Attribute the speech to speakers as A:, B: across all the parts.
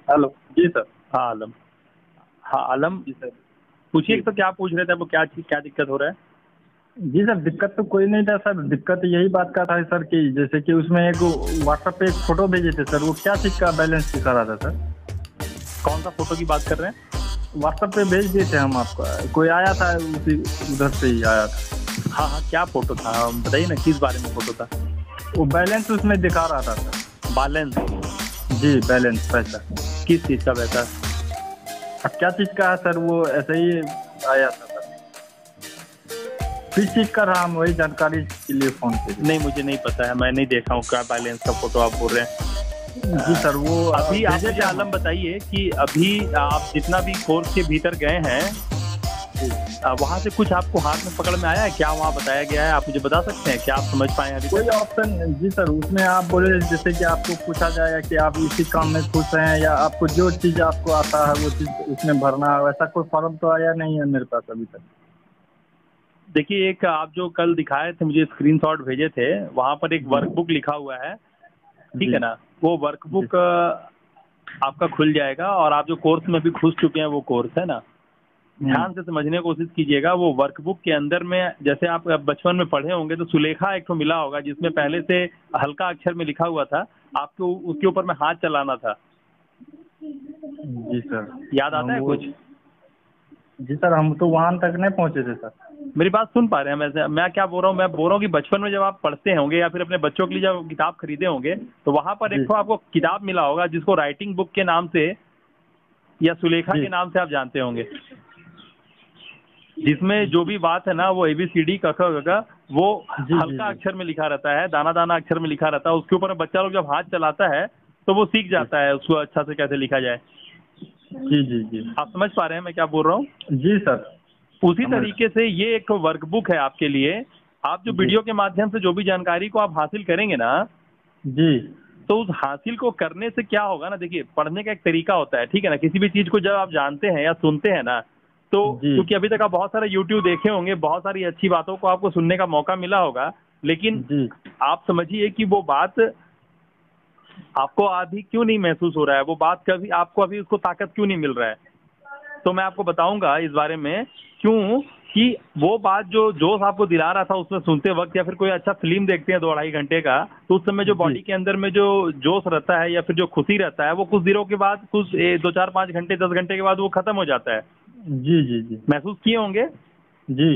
A: Hello. जी sir.
B: हाँ आलम। हाँ आलम,
A: जी sir.
B: पूछिए
A: जी
B: तो क्या पूछ रहे थे आपको, क्या चीज क्या दिक्कत हो रहा है?
A: जी सर, दिक्कत तो कोई नहीं था सर। दिक्कत यही बात का था सर कि जैसे कि उसमें एक व्हाट्सएप पे एक फ़ोटो भेजे थे सर, वो क्या चीज़ का बैलेंस दिखा रहा था सर?
B: कौन सा फोटो की बात कर रहे हैं?
A: व्हाट्सएप पे भेज दिए थे हम आपको, कोई आया था उसी उधर से ही आया था।
B: हाँ हाँ, क्या फोटो था बताइए ना, किस बारे में फोटो था?
A: वो बैलेंस उसमें दिखा रहा था सर।
B: बैलेंस?
A: जी, बैलेंस पैसा।
B: किस चीज का पैसा?
A: अब क्या चीज़ का है सर, वो ऐसे ही आया था सर। किस चीज़ का रहा, हम वही जानकारी के लिए फ़ोन किए थे।
B: नहीं, मुझे नहीं पता है, मैं नहीं देखा हूँ क्या बैलेंस का फोटो आप बोल रहे हैं।
A: जी सर, वो
B: अभी आप
A: भेजे
B: मुझे
A: थे
B: आलम
A: हम।
B: बताइए कि अभी आप जितना भी कोर्स के भीतर गए हैं,
A: जी।
B: वहाँ से कुछ आपको हाथ में पकड़ में आया है क्या? वहाँ बताया गया है, आप मुझे बता सकते हैं क्या? आप समझ पाए हैं अभी
A: कोई
B: तक?
A: ऑप्शन जी सर, उसमें आप बोले जैसे कि आपको पूछा जाएगा कि आप इसी काम में खुश हैं, या आपको जो चीज़ आपको आता है वो चीज़ उसमें भरना है, वैसा कोई फॉर्म तो आया नहीं है मेरे पास अभी तक।
B: देखिए, एक आप जो कल दिखाए थे, मुझे स्क्रीनशॉट भेजे थे, वहाँ पर एक
A: जी
B: वर्कबुक लिखा हुआ है, ठीक
A: जी
B: है ना? वो
A: जी।
B: वर्कबुक आपका खुल जाएगा, और आप जो कोर्स में भी घुस चुके हैं वो कोर्स है ना,
A: हम्म।
B: ध्यान से समझने की कोशिश कीजिएगा। वो वर्कबुक के अंदर में, जैसे आप बचपन में पढ़े होंगे तो सुलेखा एक तो मिला होगा जिसमें पहले से हल्का अक्षर में लिखा हुआ था, आपको उसके ऊपर में हाथ चलाना था।
A: जी सर।
B: याद आता
A: हम
B: है
A: वो
B: कुछ?
A: जी सर, हम तो वहाँ तक नहीं पहुँचे थे सर।
B: मेरी बात सुन पा रहे हैं? मैं क्या बोल रहा हूँ, मैं बोल रहा हूँ कि बचपन में जब आप पढ़ते होंगे या फिर अपने बच्चों के लिए जब किताब खरीदे होंगे, तो वहाँ पर एक
A: जी
B: तो आपको किताब मिला होगा जिसको राइटिंग बुक के नाम से या सुलेखा
A: जी
B: के नाम से आप जानते होंगे, जिसमें जो भी बात है ना वो ABCD क ख ग घ वो
A: जी जी
B: हल्का
A: जी
B: अक्षर में लिखा रहता है, दाना दाना अक्षर में लिखा रहता है। उसके ऊपर बच्चा लोग जब हाथ चलाता है तो वो सीख
A: जी
B: जाता है उसको अच्छा से कैसे लिखा जाए।
A: जी जी जी
B: आप समझ पा रहे हैं मैं क्या बोल रहा हूँ?
A: जी सर।
B: उसी
A: समझ।
B: तरीके से ये एक वर्कबुक है आपके लिए। आप जो
A: जी
B: वीडियो के माध्यम से जो भी जानकारी को आप हासिल करेंगे ना,
A: जी
B: तो उस हासिल को करने से क्या होगा ना, देखिए पढ़ने का एक तरीका होता है, ठीक है ना? किसी भी चीज़ को जब आप जानते हैं या सुनते हैं ना, तो
A: जी
B: क्योंकि अभी तक आप बहुत सारे यूट्यूब देखे होंगे, बहुत सारी अच्छी बातों को आपको सुनने का मौका मिला होगा, लेकिन
A: जी
B: आप समझिए कि वो बात आपको अभी क्यों नहीं महसूस हो रहा है, वो बात कभी आपको अभी उसको ताकत क्यों नहीं मिल रहा है। तो मैं आपको बताऊंगा इस बारे में, क्यों कि वो बात जो जोश आपको दिला रहा था उसमें सुनते वक्त, या फिर कोई अच्छा फिल्म देखते हैं 2 ढाई घंटे का, तो उस समय जो
A: जी
B: बॉडी के अंदर में जो जोश रहता है या फिर जो खुशी रहता है, वो कुछ दिनों के बाद, कुछ 2 4 5 घंटे 10 घंटे के बाद वो खत्म हो जाता है।
A: जी जी जी
B: महसूस किए होंगे।
A: जी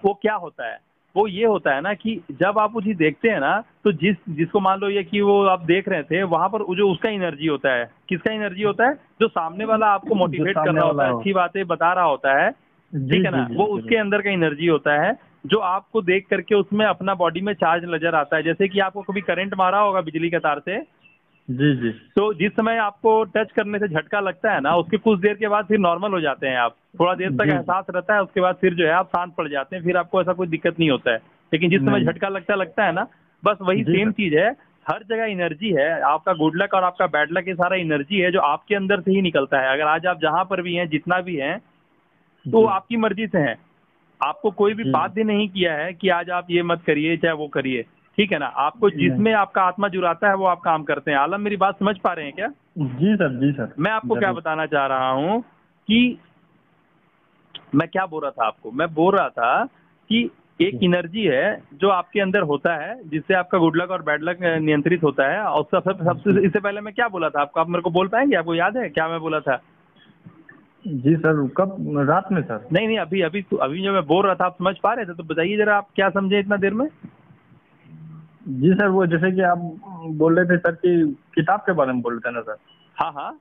B: वो क्या होता है? वो ये होता है ना कि जब आप वो चीज़ देखते हैं ना, तो जिसको मान लो ये कि वो आप देख रहे थे, वहां पर वो जो उसका एनर्जी होता है, किसका एनर्जी होता है? जो सामने वाला आपको
A: जो
B: मोटिवेट कर
A: सामने
B: रहा होता
A: वाला
B: है,
A: हो।
B: अच्छी बातें बता रहा होता है,
A: जी
B: ठीक है
A: जी
B: ना?
A: जी
B: वो
A: जरूर।
B: उसके अंदर का एनर्जी होता है, जो आपको देख करके उसमें अपना बॉडी में चार्ज नजर आता है। जैसे कि आपको कभी करंट मारा होगा बिजली के तार से,
A: जी जी
B: तो जिस समय आपको टच करने से झटका लगता है ना, उसके कुछ देर के बाद फिर नॉर्मल हो जाते हैं आप, थोड़ा देर तक
A: जी जी।
B: एहसास रहता है, उसके बाद फिर जो है आप शांत पड़ जाते हैं, फिर आपको ऐसा कोई दिक्कत नहीं होता है। लेकिन जिस समय
A: नहीं।
B: झटका लगता है ना, बस वही
A: जी
B: सेम
A: सर।
B: चीज़ है। हर जगह एनर्जी है, आपका गुड लक और आपका बैड लक, ये सारा एनर्जी है जो आपके अंदर से ही निकलता है। अगर आज आप जहाँ पर भी हैं, जितना भी हैं, तो वो
A: जी
B: आपकी मर्जी से है। आपको कोई भी
A: जी जी।
B: बाध्य नहीं किया है कि आज आप ये मत करिए चाहे वो करिए, ठीक है ना? आपको
A: नहीं।
B: जिसमें आपका आत्मा जुड़ाता है वो आप काम करते हैं। आलम, मेरी बात समझ पा रहे हैं क्या?
A: जी सर। जी सर।
B: मैं आपको क्या
A: जरूर।
B: बताना चाह रहा हूँ कि मैं क्या बोल रहा था आपको, मैं बोल रहा था कि एक
A: जी
B: एनर्जी है जो आपके अंदर होता है, जिससे आपका गुड लक और बैड लक नियंत्रित होता है। और सबसे
A: जी
B: इससे पहले मैं क्या बोला था आपको, आप मेरे को बोल पाएंगे? आपको याद है क्या मैं बोला था?
A: जी सर, कब? रात में सर।
B: नहीं नहीं, अभी अभी अभी जो मैं बोल रहा था आप समझ पा रहे थे? तो बताइए जरा, आप क्या समझे इतना देर में?
A: जी सर, वो जैसे कि आप बोल रहे थे सर कि किताब के बारे में बोल रहे थे ना सर।
B: हाँ हाँ।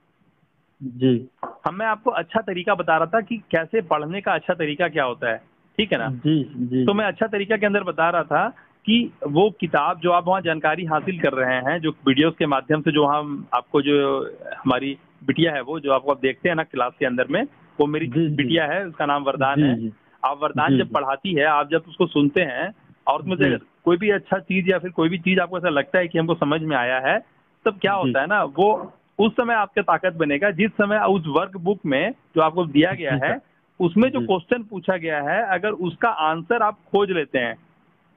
A: जी
B: मैं आपको अच्छा तरीका बता रहा था कि कैसे पढ़ने का अच्छा तरीका क्या होता है, ठीक है ना?
A: जी जी
B: तो मैं अच्छा तरीका के अंदर बता रहा था कि वो किताब जो आप वहाँ जानकारी हासिल कर रहे हैं, जो वीडियोस के माध्यम से, जो हम आपको, जो हमारी बिटिया है वो जो आपको आप देखते हैं ना क्लास के अंदर में, वो मेरी
A: जी जी
B: बिटिया है, उसका नाम वरदान
A: जी
B: है।
A: जी
B: आप वरदान
A: जी
B: जब पढ़ाती है, आप जब उसको सुनते हैं और उसमें से
A: जी
B: अगर कोई भी अच्छा चीज़ या फिर कोई भी चीज़ आपको ऐसा लगता है कि हमको समझ में आया है, तब क्या
A: जी
B: होता है ना, वो उस समय आपके ताकत बनेगा जिस समय उस वर्क बुक में जो आपको दिया गया
A: जी
B: है,
A: सर।
B: उसमें जो
A: जी
B: क्वेश्चन पूछा गया है, अगर उसका आंसर आप खोज लेते हैं,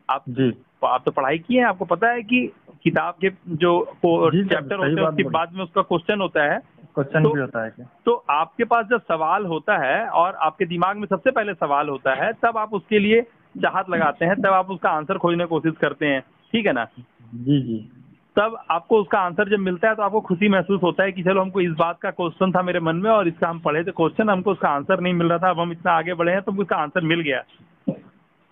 B: आप
A: जी
B: आप तो पढ़ाई किए हैं, आपको पता है कि किताब के जो
A: जी सर,
B: चैप्टर
A: सही
B: होते हैं
A: बात
B: उसके
A: बोले।
B: बाद में उसका क्वेश्चन होता है।
A: क्वेश्चन
B: तो
A: भी होता है क्या?
B: तो आपके पास जब सवाल होता है और आपके दिमाग में सबसे पहले सवाल होता है, तब आप उसके लिए चाहत लगाते हैं, तब आप उसका आंसर खोजने की कोशिश करते हैं, ठीक है ना।
A: जी जी
B: तब आपको उसका आंसर जब मिलता है तो आपको खुशी महसूस होता है कि चलो हमको इस बात का क्वेश्चन था मेरे मन में और इसका हम पढ़े थे क्वेश्चन, हमको उसका आंसर नहीं मिल रहा था, अब हम इतना आगे बढ़े हैं तो उसका आंसर मिल गया।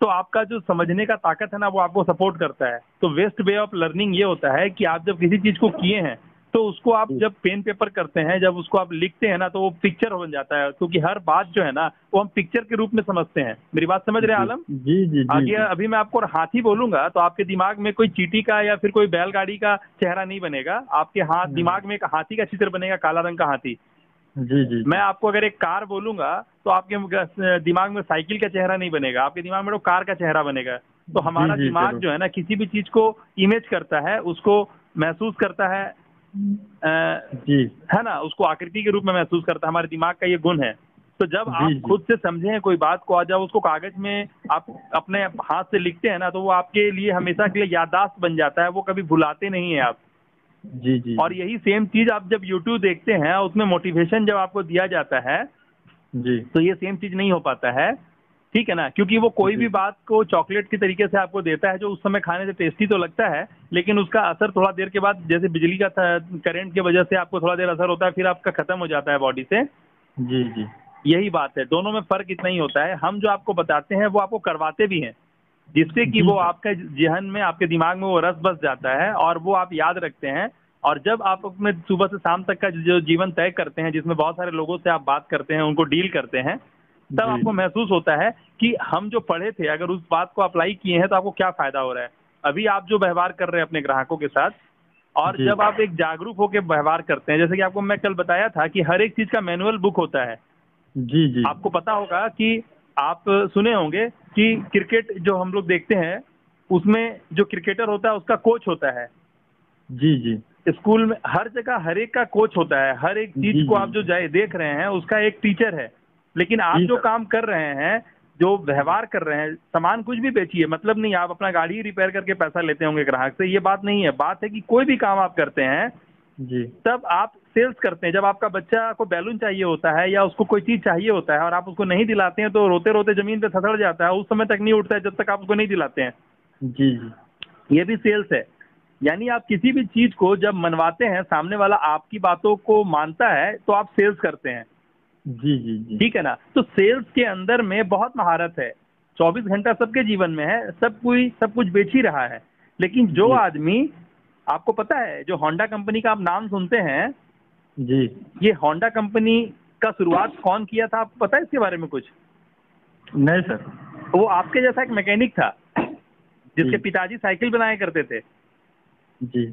B: तो आपका जो समझने का ताकत है ना, वो आपको सपोर्ट करता है। तो वेस्ट वे ऑफ लर्निंग ये होता है कि आप जब किसी चीज को किए हैं तो उसको आप जब पेन पेपर करते हैं, जब उसको आप लिखते हैं ना, तो वो पिक्चर बन जाता है, क्योंकि हर बात जो है ना वो हम पिक्चर के रूप में समझते हैं। मेरी बात समझ रहे हैं आलम?
A: जी जी जी
B: आगे
A: जी।
B: अभी मैं आपको हाथी बोलूंगा तो आपके दिमाग में कोई चींटी का या फिर कोई बैलगाड़ी का चेहरा नहीं बनेगा, आपके दिमाग में एक हाथी का चित्र बनेगा, काला रंग का हाथी।
A: जी जी
B: मैं आपको अगर एक कार बोलूंगा तो आपके दिमाग में साइकिल का चेहरा नहीं बनेगा, आपके दिमाग में तो कार का चेहरा बनेगा। तो हमारा
A: जी जी
B: दिमाग
A: जरूर।
B: जो है ना, किसी भी चीज को इमेज करता है, उसको महसूस करता है,
A: जी
B: है ना, उसको आकृति के रूप में महसूस करता है। हमारे दिमाग का ये गुण है। तो जब
A: जी
B: आप
A: जी
B: खुद से समझें कोई बात को और जब उसको कागज में आप अपने हाथ से लिखते हैं ना, तो वो आपके लिए हमेशा के लिए याददाश्त बन जाता है, वो कभी भुलाते नहीं है आप।
A: जी जी
B: और यही सेम चीज आप जब YouTube देखते हैं, उसमें मोटिवेशन जब आपको दिया जाता है
A: जी
B: तो ये सेम चीज नहीं हो पाता है, ठीक है ना, क्योंकि वो कोई भी बात को चॉकलेट की तरीके से आपको देता है, जो उस समय खाने से टेस्टी तो लगता है, लेकिन उसका असर थोड़ा देर के बाद, जैसे बिजली का करंट की वजह से आपको थोड़ा देर असर होता है, फिर आपका खत्म हो जाता है बॉडी से।
A: जी जी
B: यही बात है, दोनों में फर्क इतना ही होता है, हम जो आपको बताते हैं वो आपको करवाते भी हैं, जिससे कि
A: जी।
B: वो आपका जहन में, आपके दिमाग में वो रस बस जाता है और वो आप याद रखते हैं। और जब आप अपने सुबह से शाम तक का जो जीवन तय करते हैं, जिसमें बहुत सारे लोगों से आप बात करते हैं, उनको डील करते हैं, तब
A: जी
B: आपको महसूस होता है कि हम जो पढ़े थे, अगर उस बात को अप्लाई किए हैं तो आपको क्या फायदा हो रहा है। अभी आप जो व्यवहार कर रहे हैं अपने ग्राहकों के साथ, और
A: जी
B: जब आप एक जागरूक होकर व्यवहार करते हैं, जैसे कि आपको मैं कल बताया था कि हर एक चीज का मैनुअल बुक होता है।
A: जी जी
B: आपको पता होगा कि आप सुने होंगे कि क्रिकेट जो हम लोग देखते हैं, उसमें जो क्रिकेटर होता है उसका कोच होता है।
A: जी जी
B: स्कूल में हर जगह हर एक का कोच होता है, हर एक
A: जी
B: चीज को
A: जी
B: आप जो देख रहे हैं उसका एक टीचर है। लेकिन आप
A: जी
B: जो
A: सर।
B: काम कर रहे हैं, जो व्यवहार कर रहे हैं, सामान कुछ भी बेचिए, मतलब नहीं आप अपना गाड़ी रिपेयर करके पैसा लेते होंगे ग्राहक से, ये बात नहीं है। बात है कि कोई भी काम आप करते हैं
A: जी
B: तब आप सेल्स करते हैं। जब आपका बच्चा को बैलून चाहिए होता है या उसको कोई चीज चाहिए होता है और आप उसको नहीं दिलाते हैं, तो रोते रोते जमीन पे थसड़ जाता है, उस समय तक नहीं उठता है जब तक आप उसको नहीं दिलाते हैं।
A: जी जी
B: ये भी सेल्स है। यानी आप किसी भी चीज को जब मनवाते हैं, सामने वाला आपकी बातों को मानता है, तो आप सेल्स करते हैं,
A: जी जी जी
B: ठीक है ना। तो सेल्स के अंदर में बहुत महारत है, 24 घंटा सबके जीवन में है, सब कुछ बेच ही रहा है। लेकिन जो
A: जी
B: आदमी, आपको पता है जो होंडा कंपनी का आप नाम सुनते हैं,
A: जी
B: ये होंडा कंपनी का शुरुआत कौन किया था, आपको पता है इसके बारे में कुछ?
A: नहीं सर।
B: वो आपके जैसा एक मैकेनिक था, जिसके
A: जी
B: पिताजी साइकिल बनाया करते थे।
A: जी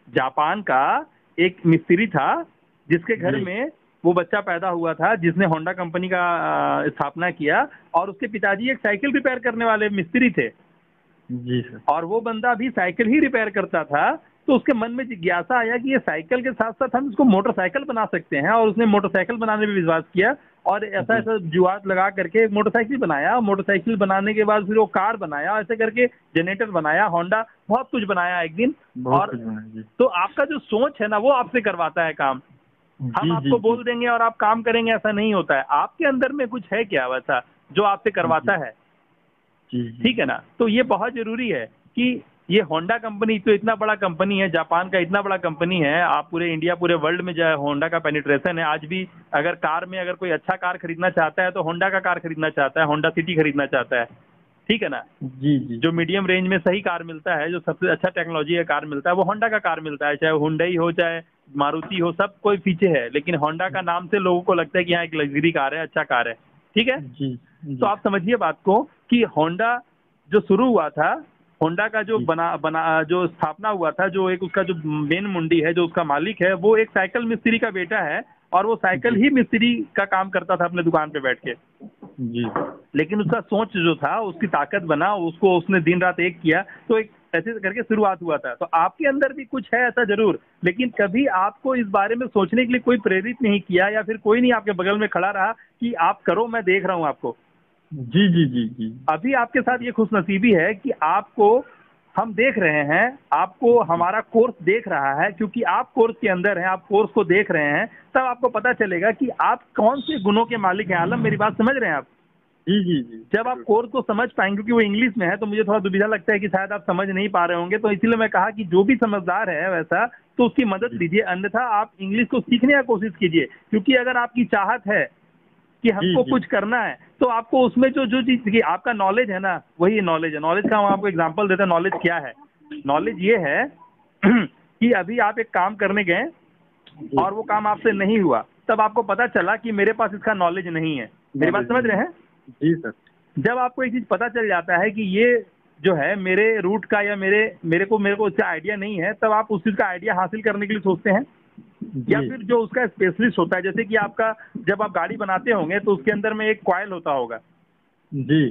B: जापान का एक मिस्त्री था, जिसके घर
A: जी
B: में वो बच्चा पैदा हुआ था, जिसने होंडा कंपनी का स्थापना किया। और उसके पिताजी एक साइकिल रिपेयर करने वाले मिस्त्री थे,
A: जी सर।
B: और वो बंदा भी साइकिल ही रिपेयर करता था। तो उसके मन में जिज्ञासा आया कि ये साइकिल के साथ साथ हम इसको मोटरसाइकिल बना सकते हैं, और उसने मोटरसाइकिल बनाने में विश्वास किया और ऐसा ऐसा जुगाड़ लगा करके मोटरसाइकिल बनाया। मोटरसाइकिल बनाने के बाद फिर वो कार बनाया, ऐसे करके जनरेटर बनाया, होंडा, बहुत कुछ बनाया एक दिन।
A: बहुत
B: और
A: कुछ बना जी।
B: तो आपका जो सोच है ना, वो आपसे करवाता है काम। हम
A: जी
B: आपको
A: जी
B: बोल देंगे और आप काम करेंगे, ऐसा नहीं होता है। आपके अंदर में कुछ है क्या वैसा जो आपसे करवाता है,
A: जी जी
B: ठीक है ना। तो ये बहुत जरूरी है कि ये होंडा कंपनी तो इतना बड़ा कंपनी है, जापान का इतना बड़ा कंपनी है, आप पूरे इंडिया, पूरे वर्ल्ड में जो है होंडा का पेनिट्रेशन है आज भी। अगर कार में अगर कोई अच्छा कार खरीदना चाहता है तो होंडा का कार खरीदना चाहता है, होंडा सिटी खरीदना चाहता है, ठीक है ना।
A: जी जी
B: जो मीडियम रेंज में सही कार मिलता है, जो सबसे अच्छा टेक्नोलॉजी का कार मिलता है, वो होंडा का कार मिलता है। चाहे हुंडई हो, चाहे मारुति हो, सब कोई पीछे है, लेकिन होंडा का नाम से लोगों को लगता है कि यहाँ एक लग्जरी कार है, अच्छा कार है, ठीक है।
A: जी जी
B: तो आप समझिए बात को कि होंडा जो शुरू हुआ था, होंडा का जो जो स्थापना हुआ था, जो एक उसका जो मेन मुंडी है, जो उसका मालिक है, वो एक साइकिल मिस्त्री का बेटा है, और वो साइकिल ही मिस्त्री का काम करता था अपने दुकान पे बैठ के।
A: जी
B: लेकिन उसका सोच जो था, उसकी ताकत बना, उसको उसने दिन रात एक किया, तो एक ऐसे करके शुरुआत हुआ था। तो आपके अंदर भी कुछ है ऐसा जरूर, लेकिन कभी आपको इस बारे में सोचने के लिए कोई प्रेरित नहीं किया, या फिर कोई नहीं आपके बगल में खड़ा रहा कि आप करो, मैं देख रहा हूं आपको।
A: जी जी जी जी
B: अभी आपके साथ ये खुशनसीबी है कि आपको हम देख रहे हैं, आपको हमारा कोर्स देख रहा है, क्योंकि आप कोर्स के अंदर हैं, आप कोर्स को देख रहे हैं, तब आपको पता चलेगा कि आप कौन से गुणों के मालिक हैं। आलम, मेरी बात समझ रहे हैं आप?
A: जी जी जी।
B: जब आप कोर्स को समझ पाएंगे, क्योंकि वो इंग्लिश में है तो मुझे थोड़ा दुविधा लगता है कि शायद आप समझ नहीं पा रहे होंगे, तो इसलिए मैं कहा कि जो भी समझदार है वैसा तो उसकी मदद लीजिए, अन्यथा आप इंग्लिश को सीखने की कोशिश कीजिए। क्योंकि अगर आपकी चाहत है कि हमको
A: जी।
B: कुछ करना है, तो आपको उसमें जो जो चीज की आपका नॉलेज है ना, वही नॉलेज है। नॉलेज का हम आपको एग्जांपल देते हैं। नॉलेज क्या है? नॉलेज ये है कि अभी आप एक काम करने गए और वो काम आपसे नहीं हुआ, तब आपको पता चला कि मेरे पास इसका नॉलेज नहीं है। मेरी बात समझ रहे हैं?
A: जी सर।
B: जब आपको एक चीज पता चल जाता है कि ये जो है मेरे रूट का या मेरे को इसका आइडिया नहीं है, तब आप उस चीज का आइडिया हासिल करने के लिए सोचते हैं। या फिर जो उसका स्पेशलिस्ट होता है, जैसे कि आपका जब आप गाड़ी बनाते होंगे तो उसके अंदर में एक कॉइल होता होगा
A: जी।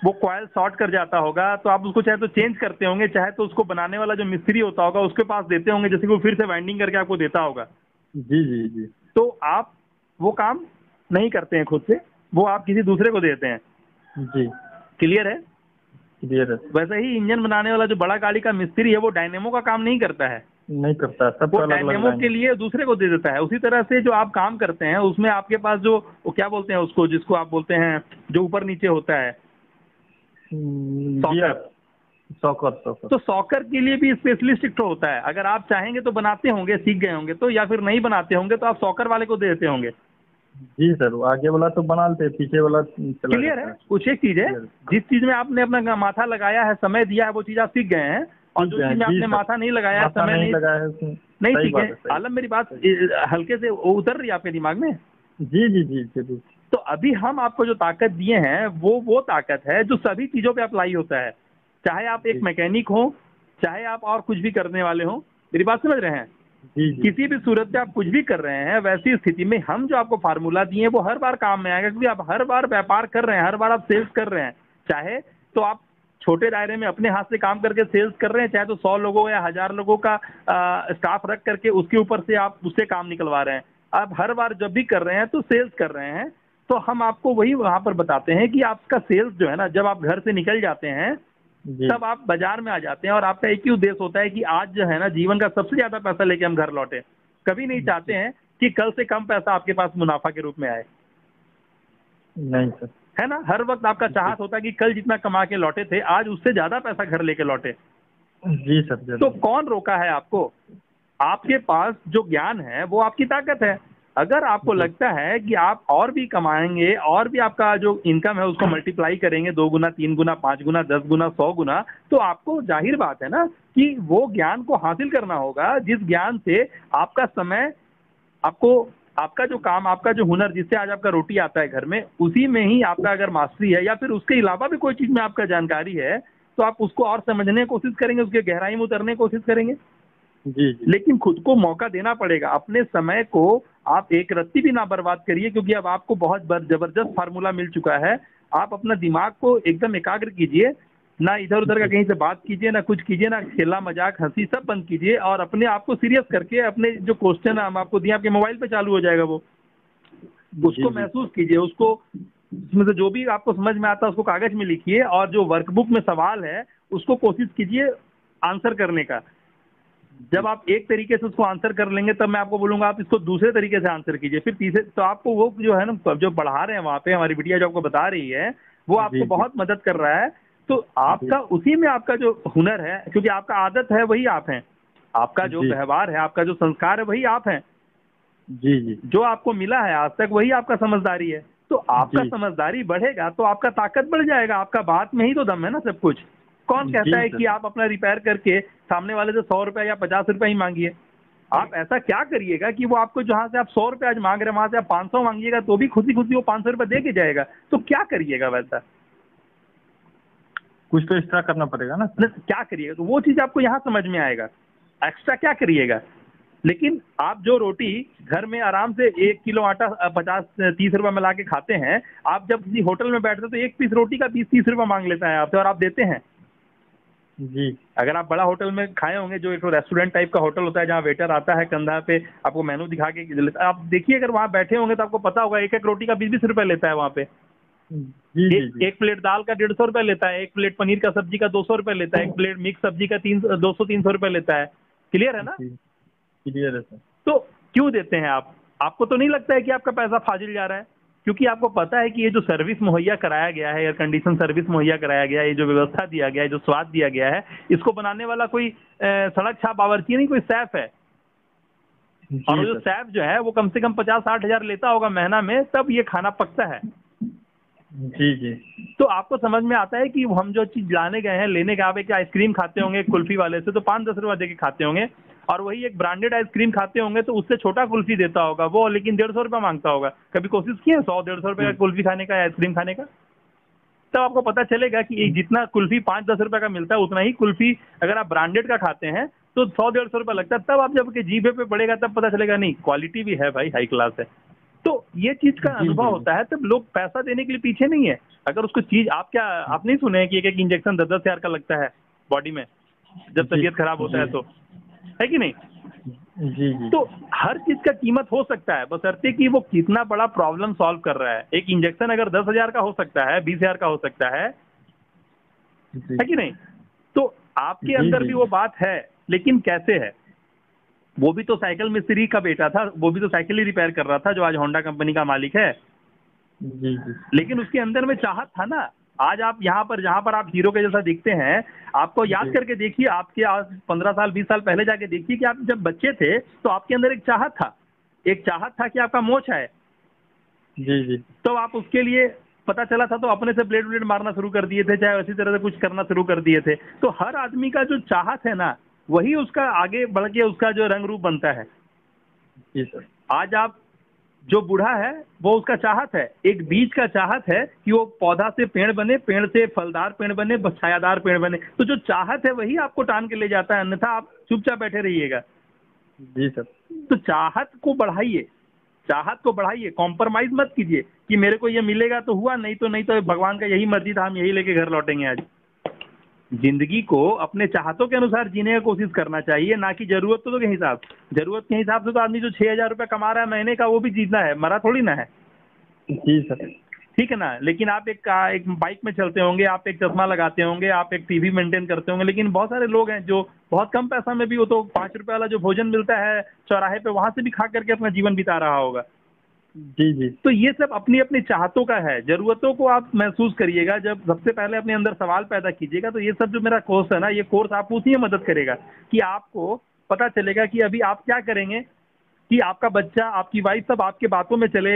B: वो कॉइल शॉर्ट कर जाता होगा, तो आप उसको चाहे तो चेंज करते होंगे, चाहे तो उसको बनाने वाला जो मिस्त्री होता होगा उसके पास देते होंगे, जैसे कि वो फिर से वाइंडिंग करके आपको देता होगा।
A: जी जी जी।
B: तो आप वो काम नहीं करते हैं खुद से, वो आप किसी दूसरे को देते हैं।
A: जी।
B: क्लियर है?
A: क्लियर है।
B: वैसे ही इंजन बनाने वाला जो बड़ा गाड़ी का मिस्त्री है, वो डायनेमो का काम नहीं करता है,
A: नहीं करता, सब
B: वो डायनेमो के लिए दूसरे को दे देता है। उसी तरह से जो आप काम करते हैं उसमें आपके पास जो वो क्या बोलते हैं उसको, जिसको आप बोलते हैं जो ऊपर नीचे होता है, सॉकर।
A: Soccer soccer.
B: तो सॉकर के लिए भी स्पेशलिस्ट एक होता है। अगर आप चाहेंगे तो बनाते होंगे, सीख गए होंगे तो, या फिर नहीं बनाते होंगे तो आप सॉकर वाले को दे देते होंगे।
A: जी सर, वो आगे वाला तो बना लेते, पीछे वाला चला
B: क्लियर है? कुछ एक चीज है, जिस चीज में आपने अपना माथा लगाया है, समय दिया है, वो चीज आप सीख गए हैं। और जो चीज में आपने माथा नहीं लगाया है, समय नहीं लगाया है, नहीं सीखे। आलम, मेरी बात हल्के से उतर रही है आपके दिमाग में?
A: जी जी जी जरूर।
B: तो अभी हम आपको जो ताकत दिए हैं वो ताकत है जो सभी चीजों पे अप्लाई होता है। चाहे आप एक मैकेनिक हो, चाहे आप और कुछ भी करने वाले हो। मेरी बात समझ रहे हैं?
A: जी जी।
B: किसी भी सूरत में आप कुछ भी कर रहे हैं, वैसी स्थिति में हम जो आपको फार्मूला दिए वो हर बार काम में आएगा, क्योंकि आप हर बार व्यापार कर रहे हैं, हर बार आप सेल्स कर रहे हैं। चाहे तो आप छोटे दायरे में अपने हाथ से काम करके सेल्स कर रहे हैं, चाहे तो 100 लोगों या 1000 लोगों का स्टाफ रख करके उसके ऊपर से आप उससे काम निकलवा रहे हैं। आप हर बार जब भी कर रहे हैं तो सेल्स कर रहे हैं। तो हम आपको वही वहां पर बताते हैं कि आपका सेल्स जो है ना, जब आप घर से निकल जाते हैं तब आप बाजार में आ जाते हैं, और आपका एक ही उद्देश्य होता है कि आज जो है ना जीवन का सबसे ज्यादा पैसा लेके हम घर लौटे। कभी नहीं चाहते हैं कि कल से कम पैसा आपके पास मुनाफा के रूप में आए।
A: नहीं सर।
B: है ना? हर वक्त आपका चाहत होता है कि कल जितना कमा के लौटे थे, आज उससे ज्यादा पैसा घर लेके लौटे।
A: जी सर।
B: तो कौन रोका है आपको? आपके पास जो ज्ञान है वो आपकी ताकत है। अगर आपको लगता है कि आप और भी कमाएंगे, और भी आपका जो इनकम है उसको मल्टीप्लाई करेंगे 2 गुना, 3 गुना, 5 गुना, 10 गुना, 100 गुना, तो आपको जाहिर बात है ना कि वो ज्ञान को हासिल करना होगा जिस ज्ञान से आपका समय, आपको आपका जो काम, आपका जो हुनर, जिससे आज आपका रोटी आता है घर में, उसी में ही आपका अगर मास्टरी है, या फिर उसके अलावा भी कोई चीज में आपका जानकारी है, तो आप उसको और समझने की कोशिश करेंगे, उसके गहराई में उतरने की कोशिश करेंगे।
A: जी जी।
B: लेकिन खुद को मौका देना पड़ेगा। अपने समय को आप एक रत्ती भी ना बर्बाद करिए, क्योंकि अब आपको बहुत जबरदस्त फार्मूला मिल चुका है। आप अपना दिमाग को एकदम एकाग्र कीजिए, ना इधर उधर का कहीं से बात कीजिए, ना कुछ कीजिए, ना खेला मजाक हंसी सब बंद कीजिए, और अपने आप को सीरियस करके अपने जो क्वेश्चन हम आपको दिए, आपके मोबाइल पे चालू हो जाएगा, वो उसको महसूस कीजिए, उसको उसमें से जो भी आपको समझ में आता है उसको कागज में लिखिए, और जो वर्कबुक में सवाल है उसको कोशिश कीजिए आंसर करने का। जब आप एक तरीके से उसको आंसर कर लेंगे, तब मैं आपको बोलूंगा आप इसको दूसरे तरीके से आंसर कीजिए, फिर तीसरे। तो आपको वो जो है ना, जो पढ़ा रहे हैं वहाँ पे हमारी बिटिया जो आपको बता रही है, वो आपको बहुत मदद कर रहा है। तो आपका उसी में आपका जो हुनर है, क्योंकि आपका आदत है वही आप हैं, आपका जो व्यवहार है, आपका जो संस्कार है वही आप हैं।
A: जी जी।
B: जो आपको मिला है आज तक वही आपका समझदारी है। तो आपका समझदारी बढ़ेगा तो आपका ताकत बढ़ जाएगा। आपका बात में ही तो दम है ना सब कुछ। कौन कहता है कि आप अपना रिपेयर करके सामने वाले से 100 रुपया या 50 रुपया ही मांगिए? आप ऐसा क्या करिएगा कि वो आपको जहां से आप 100 रुपया आज मांग रहे हैं, वहां से आप 500 मांगिएगा तो भी खुशी खुशी वो 500 रुपया दे के जाएगा। तो क्या करिएगा वैसा?
A: कुछ तो एक्स्ट्रा करना पड़ेगा ना।
B: क्या करिएगा? तो वो चीज आपको यहाँ समझ में आएगा, एक्स्ट्रा क्या करिएगा। लेकिन आप जो रोटी घर में आराम से 1 किलो आटा 50-30 रुपए में ला के खाते हैं, आप जब किसी होटल में बैठते हैं तो एक पीस रोटी का 20-30 रुपए मांग लेता है आपसे, और आप देते हैं।
A: जी।
B: अगर आप बड़ा होटल में खाए होंगे, जो एक रेस्टोरेंट टाइप का होटल होता है जहाँ वेटर आता है कंधा पे आपको मेनू दिखा के, आप देखिए अगर वहाँ बैठे होंगे तो आपको पता होगा 1-1 रोटी का 20-20 रुपए लेता है वहाँ पे।
A: जी जी
B: एक,
A: जी।
B: एक प्लेट दाल का 150 रुपये लेता है, एक प्लेट पनीर का सब्जी का 200 रुपये लेता है, एक प्लेट मिक्स सब्जी का 200-300 रुपये लेता है। क्लियर है ना?
A: जी क्लियर है सर।
B: तो क्यों देते हैं आप? आपको तो नहीं लगता है कि आपका पैसा फाजिल जा रहा है? क्योंकि आपको पता है कि ये जो सर्विस मुहैया कराया गया है, एयर कंडीशन सर्विस मुहैया कराया गया है, ये जो व्यवस्था दिया गया है, जो स्वाद दिया गया है, इसको बनाने वाला कोई सड़क छाप बावर्ची नहीं, कोई सैफ है। और
A: जी
B: वो जो
A: सर।
B: सैफ जो है वो कम से कम 50-60 हजार लेता होगा महीना में, तब ये खाना पकता है।
A: जी जी
B: तो आपको समझ में आता है कि हम जो चीज लाने गए हैं, लेने गए, आप एक आइसक्रीम खाते होंगे कुल्फी वाले से तो 5-10 रुपए दे के खाते होंगे, और वही एक ब्रांडेड आइसक्रीम खाते होंगे तो उससे छोटा कुल्फी देता होगा वो, लेकिन 150 रुपये मांगता होगा। कभी कोशिश की है 100-150 रुपये का कुल्फी खाने का, आइसक्रीम खाने का? तब आपको पता चलेगा कि एक जितना कुल्फी 5-10 रुपए का मिलता है, उतना ही कुल्फी अगर आप ब्रांडेड का खाते हैं तो 100-150 रुपये लगता है। तब आप जब के जीभे पे पड़ेगा तब पता चलेगा नहीं, क्वालिटी भी है भाई, हाई क्लास है। तो ये चीज का
A: जी
B: अनुभव
A: जी
B: होता है, तब लोग पैसा देने के लिए पीछे नहीं है। अगर उसको चीज आप नहीं सुने हैं कि एक इंजेक्शन 10-10 हजार का लगता है बॉडी में जब
A: जी
B: तबीयत खराब होता है,
A: जी
B: तो है कि नहीं?
A: जी जी।
B: तो हर चीज का कीमत हो सकता है, बशर्ते कि वो कितना बड़ा प्रॉब्लम सॉल्व कर रहा है। एक इंजेक्शन अगर 10 हजार का हो सकता है, 20 हजार का हो सकता है कि नहीं? तो आपके
A: जी
B: अंदर
A: जी
B: भी वो बात है, लेकिन कैसे है? वो भी तो साइकिल मिस्त्री का बेटा था, वो भी तो साइकिल ही रिपेयर कर रहा था, जो आज होंडा कंपनी का मालिक है।
A: जी जी
B: लेकिन उसके अंदर में चाहत था ना। आज आप यहाँ पर, जहाँ पर आप हीरो के जैसा दिखते हैं, आपको याद
A: जी
B: करके देखिए, आपके आज 15 साल 20 साल पहले जाके देखिए कि आप जब बच्चे थे तो आपके अंदर एक चाहत था, कि आपका मोच है।
A: जी जी
B: तो आप उसके लिए, पता चला था तो अपने से ब्लेड ब्लेड मारना शुरू कर दिए थे, चाहे उसी तरह से कुछ करना शुरू कर दिए थे। तो हर आदमी का जो चाहत है ना, वही उसका आगे बढ़ के उसका जो रंग रूप बनता है।
A: जी सर।
B: आज आप जो बूढ़ा है वो उसका चाहत है, एक बीज का चाहत है कि वो पौधा से पेड़ बने, पेड़ से फलदार पेड़ बने, छायादार पेड़ बने। तो जो चाहत है वही आपको टान के ले जाता है, अन्यथा आप चुपचाप बैठे रहिएगा।
A: जी सर।
B: तो चाहत को बढ़ाइए, कॉम्प्रोमाइज मत कीजिए कि मेरे को ये मिलेगा तो हुआ, नहीं तो भगवान का यही मर्जी था, हम यही लेके घर लौटेंगे। आज जिंदगी को अपने चाहतों के अनुसार जीने की कोशिश करना चाहिए, ना कि जरूरतों के हिसाब। जरूरत के हिसाब से तो आदमी जो 6,000 रुपये कमा रहा है महीने का, वो भी जीतना है, मरा थोड़ी ना है।
A: जी सर।
B: ठीक है ना? लेकिन आप एक बाइक में चलते होंगे, आप एक चश्मा लगाते होंगे, आप एक टीवी मेंटेन करते होंगे, लेकिन बहुत सारे लोग हैं जो बहुत कम पैसा में भी, वो तो 5 रुपये वाला जो भोजन मिलता है चौराहे पे, वहां से भी खा करके अपना जीवन बिता रहा होगा।
A: जी जी
B: तो ये सब अपनी अपनी चाहतों का है। जरूरतों को आप महसूस करिएगा, जब सबसे पहले अपने अंदर सवाल पैदा कीजिएगा। तो ये सब जो मेरा कोर्स है ना, ये कोर्स आपको उसी में मदद करेगा कि आपको पता चलेगा कि अभी आप क्या करेंगे कि आपका बच्चा, आपकी वाइफ सब आपके बातों में चले,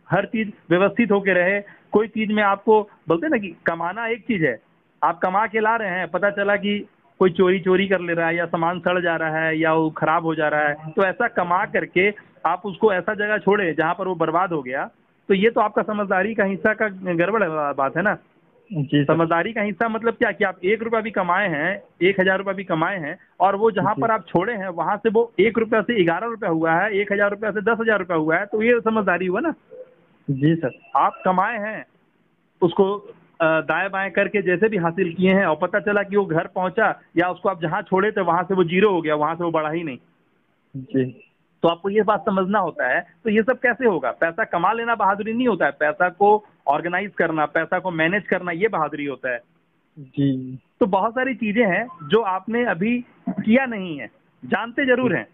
B: हर चीज व्यवस्थित होके रहे। कोई चीज में आपको बोलते ना कि कमाना एक चीज है, आप कमा के ला रहे हैं, पता चला कि कोई चोरी कर ले रहा है, या सामान सड़ जा रहा है, या वो खराब हो जा रहा है, तो ऐसा कमा करके आप उसको ऐसा जगह छोड़े जहां पर वो बर्बाद हो गया। तो ये तो आपका समझदारी का हिस्सा का गड़बड़ बात है ना।
A: जी सर।
B: समझदारी का हिस्सा मतलब क्या कि आप 1 रुपया भी कमाए हैं, 1,000 रुपया भी कमाए हैं, और वो जहां पर आप छोड़े हैं वहां से वो 1 रुपया से 11 रुपया हुआ है, 1,000 रुपया से 10,000 रुपया हुआ है, तो ये समझदारी हुआ ना।
A: जी सर।
B: आप कमाए हैं, उसको दाएं बाएं करके जैसे भी हासिल किए हैं, और पता चला कि वो घर पहुंचा, या उसको आप जहां छोड़े थे वहां से वो 0 हो गया, वहां से वो बढ़ा ही नहीं,
A: जी
B: तो आपको ये बात समझना होता है। तो ये सब कैसे होगा? पैसा कमा लेना बहादुरी नहीं होता है, पैसा को ऑर्गेनाइज करना, पैसा को मैनेज करना, ये बहादुरी होता है।
A: जी।
B: तो बहुत सारी चीजें हैं जो आपने अभी किया नहीं है, जानते जरूर हैं,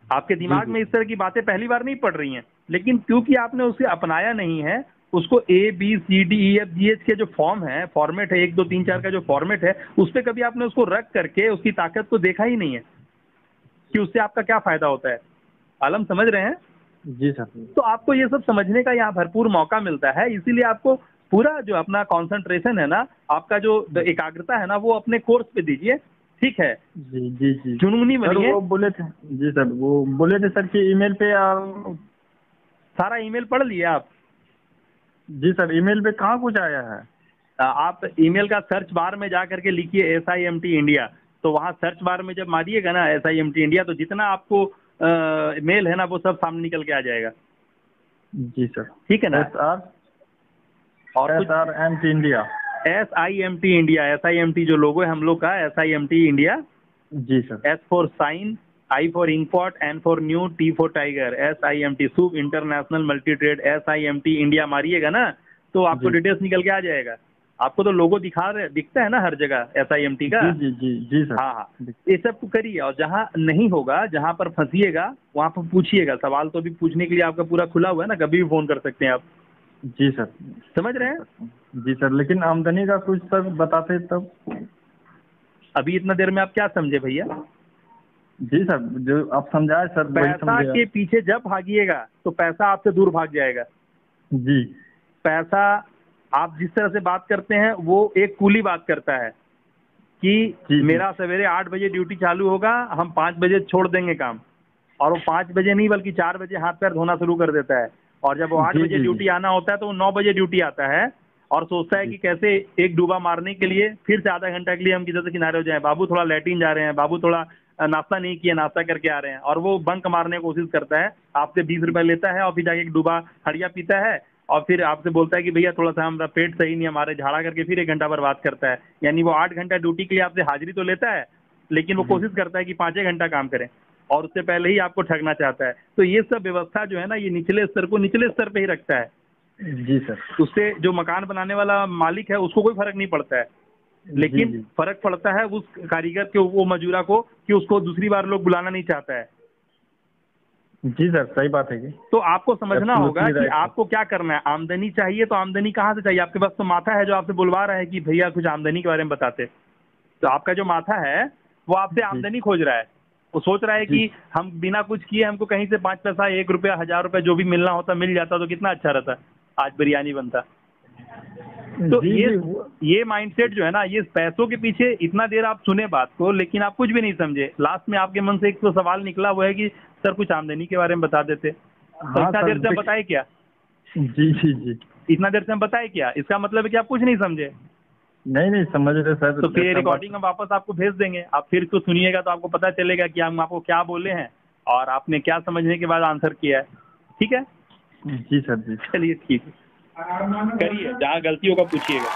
B: आपके दिमाग में इस तरह की बातें पहली बार नहीं पड़ रही हैं, लेकिन क्योंकि आपने उसे अपनाया नहीं है, उसको ABCDEFGH के जो फॉर्म है, फॉर्मेट है, 1 2 3 4 का जो फॉर्मेट है, उस पर कभी आपने उसको रख करके उसकी ताकत को देखा ही नहीं है कि उससे आपका क्या फायदा होता है। आलम समझ रहे हैं?
A: जी सर।
B: तो आपको ये सब समझने का यहाँ भरपूर मौका मिलता है, इसीलिए आपको पूरा जो अपना कंसंट्रेशन है ना, आपका जो एकाग्रता है ना, वो अपने कोर्स पे दीजिए। ठीक है?
A: जी जी जी।
B: जुनूनी
A: सर
B: बनिए।
A: वो बोले थे, जी सर, वो बोले थे सर कि ईमेल पे
B: सारा ईमेल पढ़ लिए आप?
A: जी सर, ईमेल पे कहाँ कुछ आया है?
B: आप ईमेल का सर्च बार में जा करके लिखिए SIMT इंडिया, तो वहाँ सर्च बार में जब मारिएगा ना SIMT इंडिया, तो जितना आपको मेल है ना वो सब सामने निकल के आ जाएगा।
A: जी सर।
B: ठीक है ना? और
A: SRMT India,
B: SIMT India, SIMT जो लोगो है हम लोग का, SIMT इंडिया।
A: जी sir.
B: S for sign, I for input, N for new, T for tiger, SIMT, Shubh international multi trade, SIMT India मारिएगा ना, तो आपको
A: जी।
B: डिटेल्स निकल के आ जाएगा। आपको तो लोगो दिखता है ना हर जगह SIMT का।
A: जी जी जी जी सर।
B: हाँ हाँ, ये सब करिए, और जहाँ नहीं होगा, जहाँ पर फंसिएगा वहाँ पर पूछिएगा। सवाल तो अभी पूछने के लिए आपका पूरा खुला हुआ है ना, कभी भी फोन कर सकते हैं आप।
A: जी सर।
B: समझ रहे हैं?
A: जी सर, लेकिन आमदनी का कुछ सर बताते तब।
B: अभी इतना देर में आप क्या समझे भैया?
A: जी सर, जो आप समझाए सर वही
B: पैसा
A: समझे।
B: के पीछे जब भागिएगा तो पैसा आपसे दूर भाग जाएगा।
A: जी
B: पैसा, आप जिस तरह से बात करते हैं वो एक कूली बात करता है कि
A: जी।
B: मेरा सवेरे 8 बजे ड्यूटी चालू होगा, हम 5 बजे छोड़ देंगे काम, और वो 5 बजे नहीं बल्कि 4 बजे हाथ पैर धोना शुरू कर देता है। और जब वो 8
A: जी
B: बजे
A: जी
B: ड्यूटी आना होता है तो वो 9 बजे ड्यूटी आता है और सोचता है
A: जी।
B: कि कैसे एक डूबा मारने के लिए फिर से आधा घंटा के लिए हम किधर से किनारे हो जाएं, बाबू थोड़ा लैट्रिन जा रहे हैं, बाबू थोड़ा नाश्ता नहीं किया, नाश्ता करके आ रहे हैं, और वो बंक मारने की कोशिश करता है। आपसे 20 रुपए लेता है और फिर जाके एक डूबा हड़िया पीता है और फिर आपसे बोलता है कि भैया थोड़ा सा हमारा पेट सही नहीं, हमारे झाड़ा करके फिर 1 घंटा बर्बाद करता है। यानी वो 8 घंटा ड्यूटी के लिए आपसे हाजिरी तो लेता है, लेकिन वो कोशिश करता है कि 5 घंटा काम करें, और उससे पहले ही आपको ठगना चाहता है। तो ये सब व्यवस्था जो है ना, ये निचले स्तर को निचले स्तर पे ही रखता है।
A: जी सर।
B: उससे जो मकान बनाने वाला मालिक है उसको कोई फर्क नहीं पड़ता है, लेकिन
A: जी।
B: फर्क पड़ता है उस कारीगर के, वो मजूरा को, कि उसको दूसरी बार लोग बुलाना नहीं चाहता है।
A: जी सर, सही बात है कि।
B: तो आपको समझना होगा
A: Absolutely
B: कि
A: right.
B: आपको क्या करना है। आमदनी चाहिए तो आमदनी कहाँ से चाहिए? आपके पास तो माथा है जो आपसे बुलवा रहा है कि भैया कुछ आमदनी के बारे में बताते। तो आपका जो माथा है वो आपसे
A: जी।
B: आमदनी खोज रहा है। वो सोच रहा है
A: जी।
B: कि हम बिना कुछ किए हमको कहीं से 5 पैसा, 1 रुपया, 1000 रुपया जो भी मिलना होता मिल जाता तो कितना अच्छा रहता, आज बिरयानी बनता। तो
A: जी
B: ये माइंडसेट जो है ना, ये पैसों के पीछे, इतना देर आप सुने बात को लेकिन आप कुछ भी नहीं समझे। लास्ट में आपके मन से एक तो सवाल निकला, वो है कि सर कुछ आमदनी के बारे में बता देते। तो
A: हाँ
B: इतना
A: सर,
B: देर से हम बताए क्या?
A: जी जी जी।
B: इतना देर से हम बताए क्या? इसका मतलब है कि आप कुछ नहीं समझे।
A: नहीं नहीं समझ रहे सर।
B: तो फिर रिकॉर्डिंग हम वापस आपको भेज देंगे, आप फिर इसको सुनिएगा तो आपको पता चलेगा कि हम आपको क्या बोले हैं और आपने क्या समझने के बाद आंसर किया है। ठीक है?
A: जी सर जी।
B: चलिए ठीक है, करिए, जहाँ गलती होगा पूछिएगा।